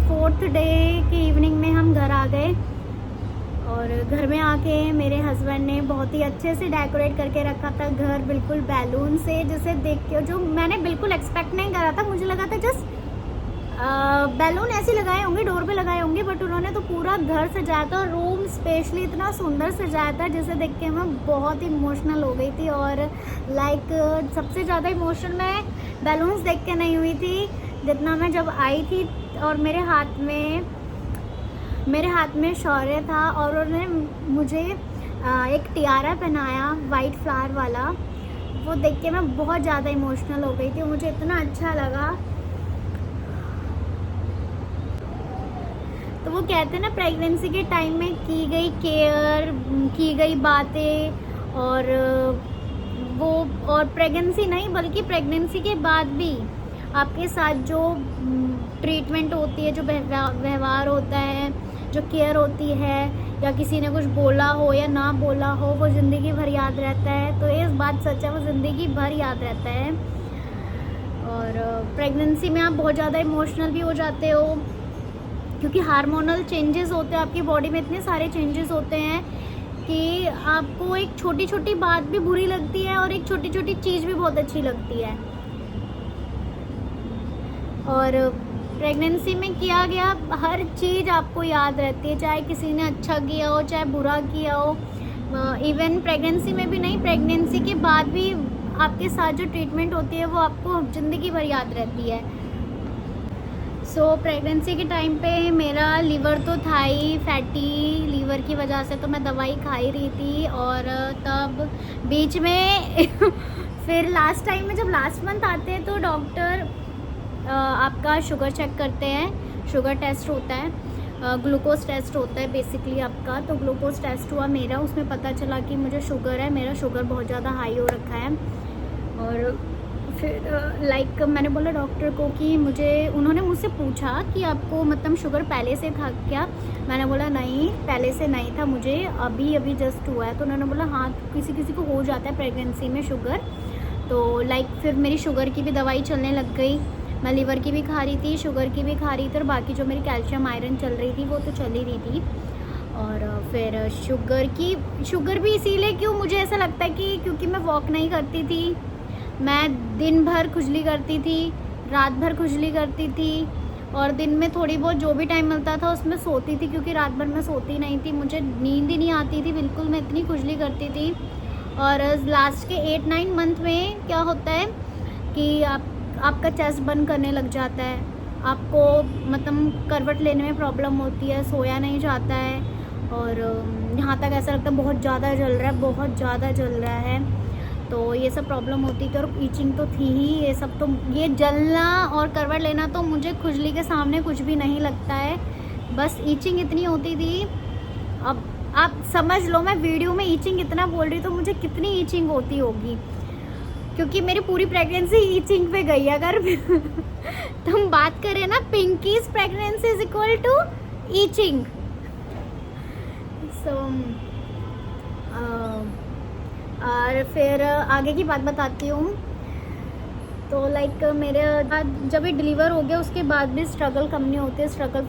4th डे के इवनिंग में हम घर आ गए, और घर में आके मेरे हस्बैंड ने बहुत ही अच्छे से डेकोरेट करके रखा था घर, बिल्कुल बैलून से, जिसे देख के जो मैंने बिल्कुल एक्सपेक्ट नहीं करा था। मुझे लगा था जस्ट बैलून ऐसे लगाए होंगे, डोर पे लगाए होंगे, बट उन्होंने तो पूरा घर सजाया था। रूम स्पेशली इतना सुंदर सजाया था जिसे देख के मैं बहुत इमोशनल हो गई थी। और सबसे ज़्यादा इमोशनल मैं बैलून्स देख के नहीं हुई थी जितना मैं जब आई थी, और मेरे हाथ में शौर्य था, और उन्होंने मुझे एक टियारा पहनाया वाइट फ्लावर वाला। वो देख के मैं बहुत ज़्यादा इमोशनल हो गई थी, मुझे इतना अच्छा लगा। तो वो कहते हैं ना, प्रेगनेंसी के टाइम में की गई केयर, की गई बातें, और प्रेगनेंसी नहीं बल्कि प्रेगनेंसी के बाद भी आपके साथ जो ट्रीटमेंट होती है, जो व्यवहार होता है, जो केयर होती है, या किसी ने कुछ बोला हो या ना बोला हो, वो ज़िंदगी भर याद रहता है। तो ये बात सच है, वो ज़िंदगी भर याद रहता है। और प्रेगनेंसी में आप बहुत ज़्यादा इमोशनल भी हो जाते हो, क्योंकि हार्मोनल चेंजेस होते हैं आपकी बॉडी में, इतने सारे चेंजेस होते हैं कि आपको एक छोटी छोटी बात भी बुरी लगती है और एक छोटी छोटी चीज़ भी बहुत अच्छी लगती है। और प्रेगनेंसी में किया गया हर चीज़ आपको याद रहती है, चाहे किसी ने अच्छा किया हो चाहे बुरा किया हो। इवन प्रेगनेंसी में भी नहीं, प्रेगनेंसी के बाद भी आपके साथ जो ट्रीटमेंट होती है वो आपको ज़िंदगी भर याद रहती है। प्रेगनेंसी के टाइम पे मेरा लीवर तो था ही फैटी, लीवर की वजह से तो मैं दवाई खा ही रही थी। और तब बीच में फिर लास्ट टाइम में जब लास्ट मंथ आते हैं तो डॉक्टर आपका शुगर चेक करते हैं, शुगर टेस्ट होता है, ग्लूकोज टेस्ट होता है बेसिकली आपका। तो ग्लूकोज टेस्ट हुआ मेरा, उसमें पता चला कि मुझे शुगर है, मेरा शुगर बहुत ज़्यादा हाई हो रखा है। और फिर मैंने बोला डॉक्टर को कि उन्होंने मुझसे पूछा कि आपको मतलब शुगर पहले से था क्या। मैंने बोला नहीं, पहले से नहीं था, मुझे अभी जस्ट हुआ है। तो उन्होंने बोला हाँ, किसी किसी को हो जाता है प्रेगनेंसी में शुगर। तो फिर मेरी शुगर की भी दवाई चलने लग गई, मैं लीवर की भी खा रही थी, शुगर की भी खा रही थी, और बाकी जो मेरी कैल्शियम आयरन चल रही थी वो तो चल ही रही थी। और फिर शुगर भी इसीलिए क्यों, मुझे ऐसा लगता है कि क्योंकि मैं वॉक नहीं करती थी, मैं दिन भर खुजली करती थी, रात भर खुजली करती थी, और दिन में थोड़ी बहुत जो भी टाइम मिलता था उसमें सोती थी, क्योंकि रात भर मैं सोती नहीं थी, मुझे नींद ही नहीं आती थी बिल्कुल, मैं इतनी खुजली करती थी। और लास्ट के 8-9 मंथ में क्या होता है कि आपका चेस्ट बंद करने लग जाता है, आपको मतलब करवट लेने में प्रॉब्लम होती है, सोया नहीं जाता है, और यहाँ तक ऐसा लगता है बहुत ज़्यादा जल रहा है, बहुत ज़्यादा जल रहा है। तो ये सब प्रॉब्लम होती थी, और ईचिंग तो थी ही, ये सब तो, ये जलना और करवट लेना तो मुझे खुजली के सामने कुछ भी नहीं लगता है, बस ईचिंग इतनी होती थी। अब आप समझ लो, मैं वीडियो में ईचिंग इतना बोल रही तो मुझे कितनी ईचिंग होती होगी, क्योंकि मेरी पूरी प्रेगनेंसी ईचिंग पे गई। अगर तो हम बात करें ना, Pinky's pregnancy is equal to itching. और फिर आगे की बात बताती हूँ। तो मेरे बाद जब ये डिलीवर हो गया उसके बाद भी स्ट्रगल कम नहीं होती है, स्ट्रगल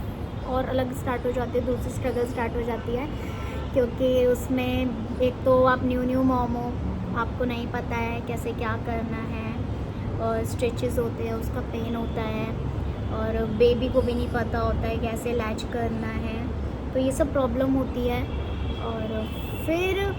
और अलग स्टार्ट हो जाती है, दूसरी स्ट्रगल स्टार्ट हो जाती है, क्योंकि उसमें एक तो आप न्यू मॉम हो, आपको नहीं पता है कैसे क्या करना है, और स्टिचेस होते हैं उसका पेन होता है, और बेबी को भी नहीं पता होता है कैसे लैच करना है, तो ये सब प्रॉब्लम होती है। और फिर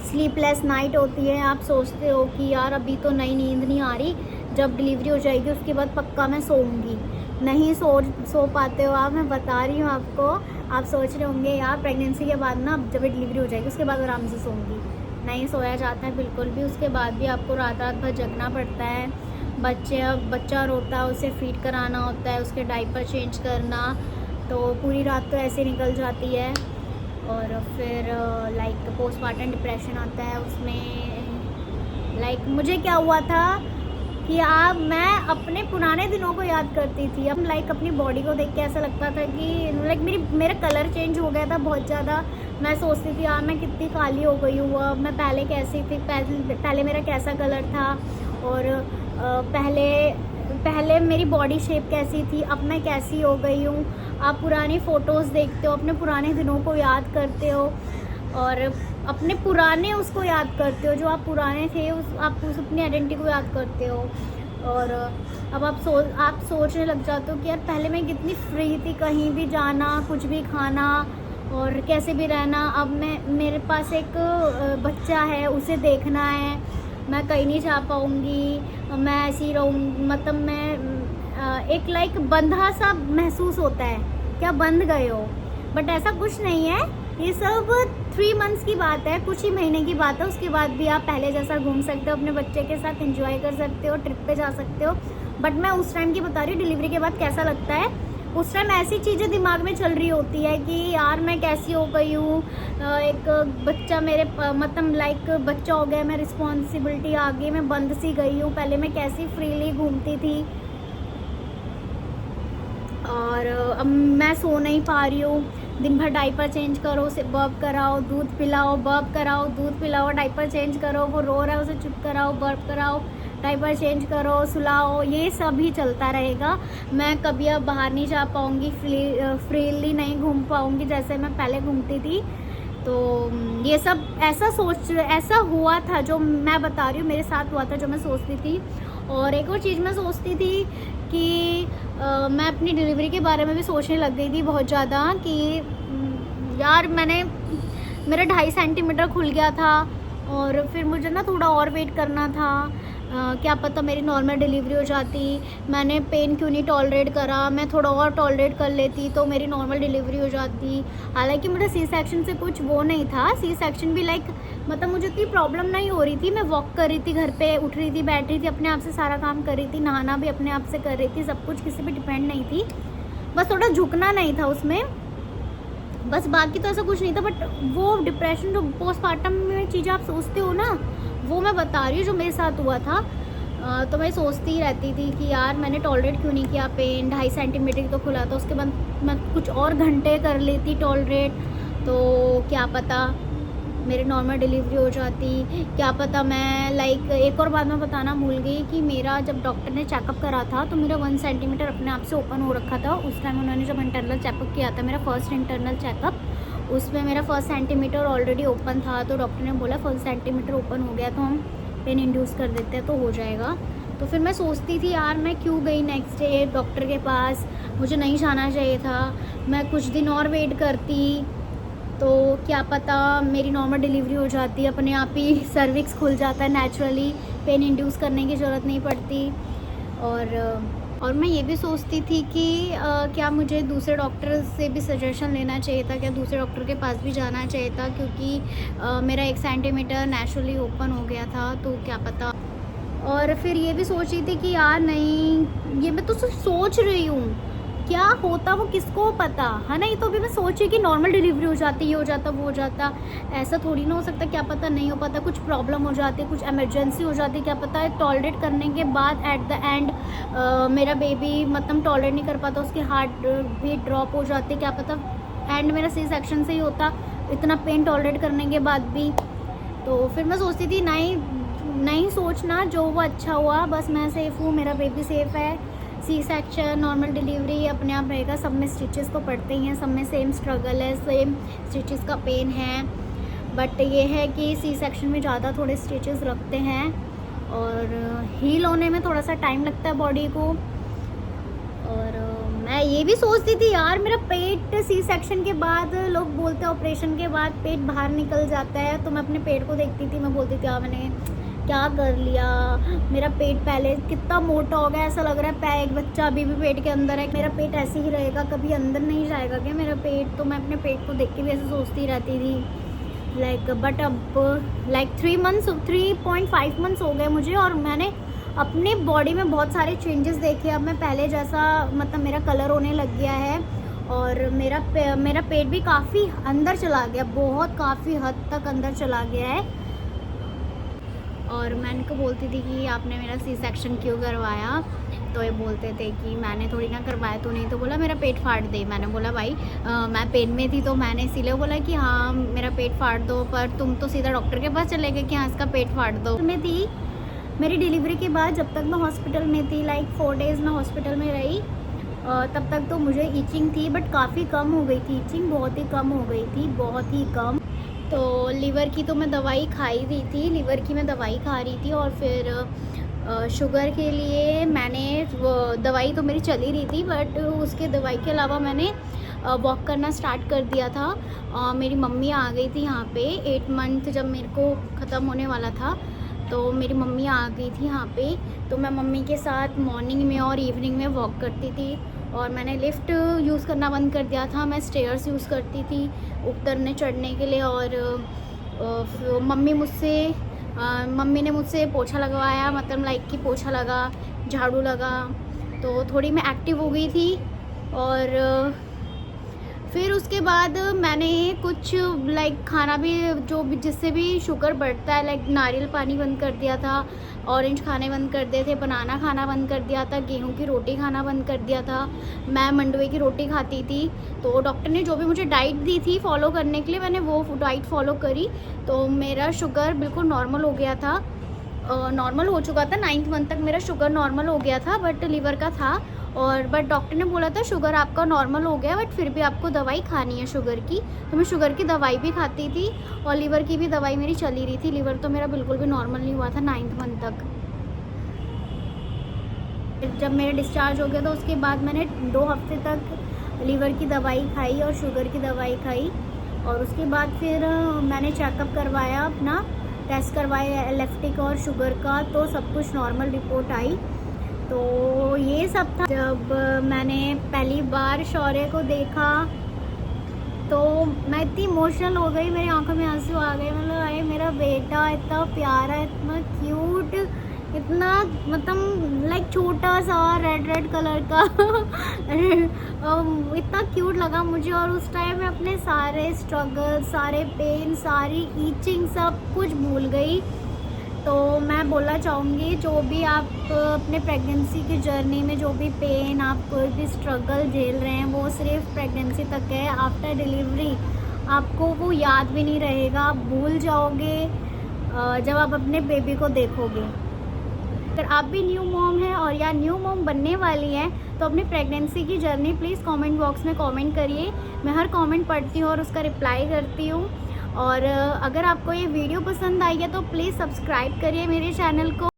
स्लीपलेस नाइट होती है। आप सोचते हो कि यार अभी तो नई नींद नहीं आ रही, जब डिलीवरी हो जाएगी उसके बाद पक्का मैं सोऊंगी। नहीं सो पाते हो आप, मैं बता रही हूँ आपको। आप सोच रहे होंगे यार प्रेगनेंसी के बाद ना जब डिलीवरी हो जाएगी उसके बाद आराम से सोऊंगी। नहीं सोया जाता है बिल्कुल भी। उसके बाद भी आपको रात रात भर जगना पड़ता है। बच्चा रोता है, उसे फीड कराना होता है, उसके डायपर चेंज करना, तो पूरी रात तो ऐसे निकल जाती है। और फिर लाइक पोस्टमार्टम डिप्रेशन आता है। उसमें लाइक मुझे क्या हुआ था कि मैं अपने पुराने दिनों को याद करती थी। अब लाइक अपनी बॉडी को देख के ऐसा लगता था कि लाइक मेरा कलर चेंज हो गया था बहुत ज़्यादा। मैं सोचती थी यार मैं कितनी काली हो गई हूँ, अब मैं पहले कैसी थी, पहले मेरा कैसा कलर था, और पहले मेरी बॉडी शेप कैसी थी, अब मैं कैसी हो गई हूँ। आप पुरानी फ़ोटोज़ देखते हो, अपने पुराने दिनों को याद करते हो और अपने पुराने उसको याद करते हो जो आप पुराने थे, आप अपनी आइडेंटिटी को याद करते हो। और अब आप सोचने लग जाते हो कि यार पहले मैं कितनी फ्री थी, कहीं भी जाना, कुछ भी खाना और कैसे भी रहना। अब मेरे पास एक बच्चा है, उसे देखना है, मैं कहीं नहीं जा पाऊँगी, मैं ऐसी रहूँ, मतलब मैं एक लाइक बंधा सा महसूस होता है, क्या बंध गए हो। बट ऐसा कुछ नहीं है, ये सब 3 मंथ्स की बात है, कुछ ही महीने की बात है। उसके बाद भी आप पहले जैसा घूम सकते हो, अपने बच्चे के साथ एंजॉय कर सकते हो, ट्रिप पे जा सकते हो। बट मैं उस टाइम की बता रही हूँ, डिलीवरी के बाद कैसा लगता है। उस टाइम ऐसी चीज़ें दिमाग में चल रही होती है कि यार मैं कैसी हो गई हूँ, एक बच्चा मेरे मतलब लाइक बच्चा हो गया, मैं रिस्पॉन्सिबिलिटी आ गई, मैं बंद सी गई हूँ। पहले मैं कैसी फ्रीली घूमती थी और अब मैं सो नहीं पा रही हूँ। दिन भर डाइपर चेंज करो, उसे बर्प कराओ, दूध पिलाओ, बर्प कराओ, दूध पिलाओ, डाइपर चेंज करो, वो रो रहा है उसे चुप कराओ, बर्प कराओ, डाइपर चेंज करो, सुलाओ, ये सब ही चलता रहेगा। मैं कभी अब बाहर नहीं जा पाऊँगी, फ्रीली नहीं घूम पाऊँगी जैसे मैं पहले घूमती थी। तो ये सब ऐसा हुआ था जो मैं बता रही हूँ, मेरे साथ हुआ था, जो मैं सोचती थी। और एक और चीज़ मैं सोचती थी कि मैं अपनी डिलीवरी के बारे में भी सोचने लग गई थी बहुत ज़्यादा कि यार मेरा 2.5 सेंटीमीटर खुल गया था और फिर मुझे ना थोड़ा और वेट करना था। क्या पता मेरी नॉर्मल डिलीवरी हो जाती। मैंने पेन क्यों नहीं टॉलरेट करा, मैं थोड़ा और टॉलरेट कर लेती तो मेरी नॉर्मल डिलीवरी हो जाती। हालांकि मुझे सी सेक्शन से कुछ वो नहीं था, सी सेक्शन भी लाइक मतलब मुझे इतनी प्रॉब्लम नहीं हो रही थी। मैं वॉक कर रही थी, घर पे उठ रही थी, बैठ रही थी, अपने आप से सारा काम कर रही थी, नहाना भी अपने आप से कर रही थी, सब कुछ किसी पे डिपेंड नहीं थी। बस थोड़ा झुकना नहीं था उसमें, बस बाकी तो ऐसा कुछ नहीं था। बट वो डिप्रेशन जो पोस्टमार्टम में चीज़ें आप सोचते हो ना, वो मैं बता रही हूँ जो मेरे साथ हुआ था। तो मैं सोचती ही रहती थी कि यार मैंने टॉलरेट क्यों नहीं किया पेन। 2.5 सेंटीमीटर तो खुला था, उसके बाद मैं कुछ और घंटे कर लेती टॉलरेट, तो क्या पता मेरी नॉर्मल डिलीवरी हो जाती। क्या पता मैं लाइक एक और बात मैं बताना भूल गई कि मेरा जब डॉक्टर ने चेकअप करा था तो मेरा 1 सेंटीमीटर अपने आप से ओपन हो रखा था। उस टाइम उन्होंने जब इंटरनल चेकअप किया था, मेरा फर्स्ट इंटरनल चेकअप, उसमें मेरा 1 सेंटीमीटर ऑलरेडी ओपन था। तो डॉक्टर ने बोला 1 सेंटीमीटर ओपन हो गया तो हम पेन इंड्यूस कर देते हैं तो हो जाएगा। तो फिर मैं सोचती थी यार मैं क्यों गई नेक्स्ट डे डॉक्टर के पास, मुझे नहीं जाना चाहिए था। मैं कुछ दिन और वेट करती तो क्या पता मेरी नॉर्मल डिलीवरी हो जाती, अपने आप ही सर्विक्स खुल जाता है नेचुरली, पेन इंड्यूस करने की ज़रूरत नहीं पड़ती। और मैं ये भी सोचती थी कि क्या मुझे दूसरे डॉक्टर से भी सजेशन लेना चाहिए था, क्या दूसरे डॉक्टर के पास भी जाना चाहिए था, क्योंकि मेरा 1 सेंटीमीटर नेचुरली ओपन हो गया था तो क्या पता। और फिर ये भी सोच रही थी कि यार नहीं, ये मैं तो सिर्फ सोच रही हूँ, क्या होता वो किसको पता है ना। ये तो अभी मैं सोची कि नॉर्मल डिलीवरी हो जाती, ये हो जाता, वो हो जाता, ऐसा थोड़ी ना हो सकता। क्या पता नहीं हो पाता, कुछ प्रॉब्लम हो जाती, कुछ इमरजेंसी हो जाती, क्या पता टॉलरेट करने के बाद एट द एंड मेरा बेबी मतलब टॉलरेट नहीं कर पाता, उसकी हार्ट बीट ड्रॉप हो जाती, क्या पता एंड मेरा सी सेक्शन से ही होता, इतना पेन टॉलरेट करने के बाद भी। तो फिर मैं सोचती थी नहीं सोचना, जो वो अच्छा हुआ, बस मैं सेफ़ हूँ, मेरा बेबी सेफ़ है। सी सेक्शन, नॉर्मल डिलीवरी अपने आप रहेगा, सब में स्टिचेस तो पड़ते ही हैं, सब में सेम स्ट्रगल है, सेम स्टिचेस का पेन है। बट ये है कि सी सेक्शन में ज़्यादा थोड़े स्टिचेस लगते हैं और हील होने में थोड़ा सा टाइम लगता है बॉडी को। और मैं ये भी सोचती थी यार मेरा पेट सी सेक्शन के बाद लोग बोलते हैं ऑपरेशन के बाद पेट बाहर निकल जाता है, तो मैं अपने पेट को देखती थी, मैं बोलती थी यार मैंने क्या कर लिया, मेरा पेट पहले कितना मोटा हो गया, ऐसा लग रहा है एक बच्चा अभी भी पेट के अंदर है, मेरा पेट ऐसे ही रहेगा, कभी अंदर नहीं जाएगा क्या मेरा पेट। तो मैं अपने पेट को देख के भी ऐसे सोचती रहती थी बट अब 3.5 मंथ्स हो गए मुझे, और मैंने अपने बॉडी में बहुत सारे चेंजेस देखे। अब मैं पहले जैसा मतलब मेरा कलर होने लग गया है, और मेरा पेट भी काफ़ी अंदर चला गया, बहुत काफ़ी हद तक अंदर चला गया है। और मैं इनको बोलती थी कि आपने मेरा सी सेक्शन क्यों करवाया, तो ये बोलते थे कि मैंने थोड़ी ना करवाया, तो नहीं तो बोला मेरा पेट फाड़ दे। मैंने बोला भाई मैं पेन में थी तो मैंने इसीलिए बोला कि हाँ मेरा पेट फाड़ दो, पर तुम तो सीधा डॉक्टर के पास चले गए कि हाँ इसका पेट फाड़ दो। मैं थी मेरी डिलीवरी के बाद, जब तक मैं हॉस्पिटल में थी 4 डेज़ मैं हॉस्पिटल में रही, तब तक तो मुझे ईचिंग थी बट काफ़ी कम हो गई थी, ईचिंग बहुत ही कम हो गई थी, बहुत ही कम। तो लीवर की तो मैं दवाई खाई दी थी, लीवर की मैं दवाई खा रही थी, और फिर शुगर के लिए मैंने दवाई तो मेरी चली रही थी, बट उसके दवाई के अलावा मैंने वॉक करना स्टार्ट कर दिया था। मेरी मम्मी आ गई थी यहाँ पे 8 मंथ जब मेरे को ख़त्म होने वाला था, तो मेरी मम्मी आ गई थी यहाँ पे, तो मैं मम्मी के साथ मॉर्निंग में और इवनिंग में वॉक करती थी। और मैंने लिफ्ट यूज़ करना बंद कर दिया था, मैं स्टेयर्स यूज़ करती थी उतरने चढ़ने के लिए। और मम्मी ने मुझसे पोछा लगवाया, मतलब कि पोछा लगा, झाड़ू लगा, तो थोड़ी मैं एक्टिव हो गई थी। और फिर उसके बाद मैंने कुछ खाना भी जो भी जिससे भी शुगर बढ़ता है, नारियल पानी बंद कर दिया था, ऑरेंज खाने बंद कर दिए थे, बनाना खाना बंद कर दिया था, गेहूं की रोटी खाना बंद कर दिया था। मैं मंडवे की रोटी खाती थी, तो डॉक्टर ने जो भी मुझे डाइट दी थी फॉलो करने के लिए, मैंने वो डाइट फॉलो करी, तो मेरा शुगर बिल्कुल नॉर्मल हो गया था, नॉर्मल हो चुका था। 9th मंथ तक मेरा शुगर नॉर्मल हो गया था, बट लीवर का था। और बट डॉक्टर ने बोला था शुगर आपका नॉर्मल हो गया, बट फिर भी आपको दवाई खानी है शुगर की, तो मैं शुगर की दवाई भी खाती थी, और लीवर की भी दवाई मेरी चली रही थी। लीवर तो मेरा बिल्कुल भी नॉर्मल नहीं हुआ था 9th मंथ तक। जब मेरा डिस्चार्ज हो गया तो उसके बाद मैंने 2 हफ्ते तक लीवर की दवाई खाई और शुगर की दवाई खाई, और उसके बाद फिर मैंने चेकअप करवाया, अपना टेस्ट करवाया एलेप्टिक और शुगर का, तो सब कुछ नॉर्मल रिपोर्ट आई। तो ये सब था। जब मैंने पहली बार शौर्य को देखा तो मैं इतनी इमोशनल हो गई, मेरी आंखों में आंसू आ गए, मतलब अरे मेरा बेटा इतना प्यारा, इतना क्यूट, इतना मतलब छोटा सा रेड कलर का इतना क्यूट लगा मुझे। और उस टाइम मैं अपने सारे स्ट्रगल, सारे पेन, सारी ईचिंग सब कुछ भूल गई। तो मैं बोलना चाहूँगी जो भी आप अपने प्रेगनेंसी की जर्नी में जो भी पेन, आप कोई भी स्ट्रगल झेल रहे हैं, वो सिर्फ प्रेगनेंसी तक है। आफ्टर डिलीवरी आपको वो याद भी नहीं रहेगा, आप भूल जाओगे जब आप अपने बेबी को देखोगे। अगर आप भी न्यू मॉम हैं और या न्यू मॉम बनने वाली हैं, तो अपनी प्रेगनेंसी की जर्नी प्लीज़ कमेंट बॉक्स में कमेंट करिए, मैं हर कमेंट पढ़ती हूँ और उसका रिप्लाई करती हूँ। और अगर आपको ये वीडियो पसंद आई है तो प्लीज़ सब्सक्राइब करिए मेरे चैनल को।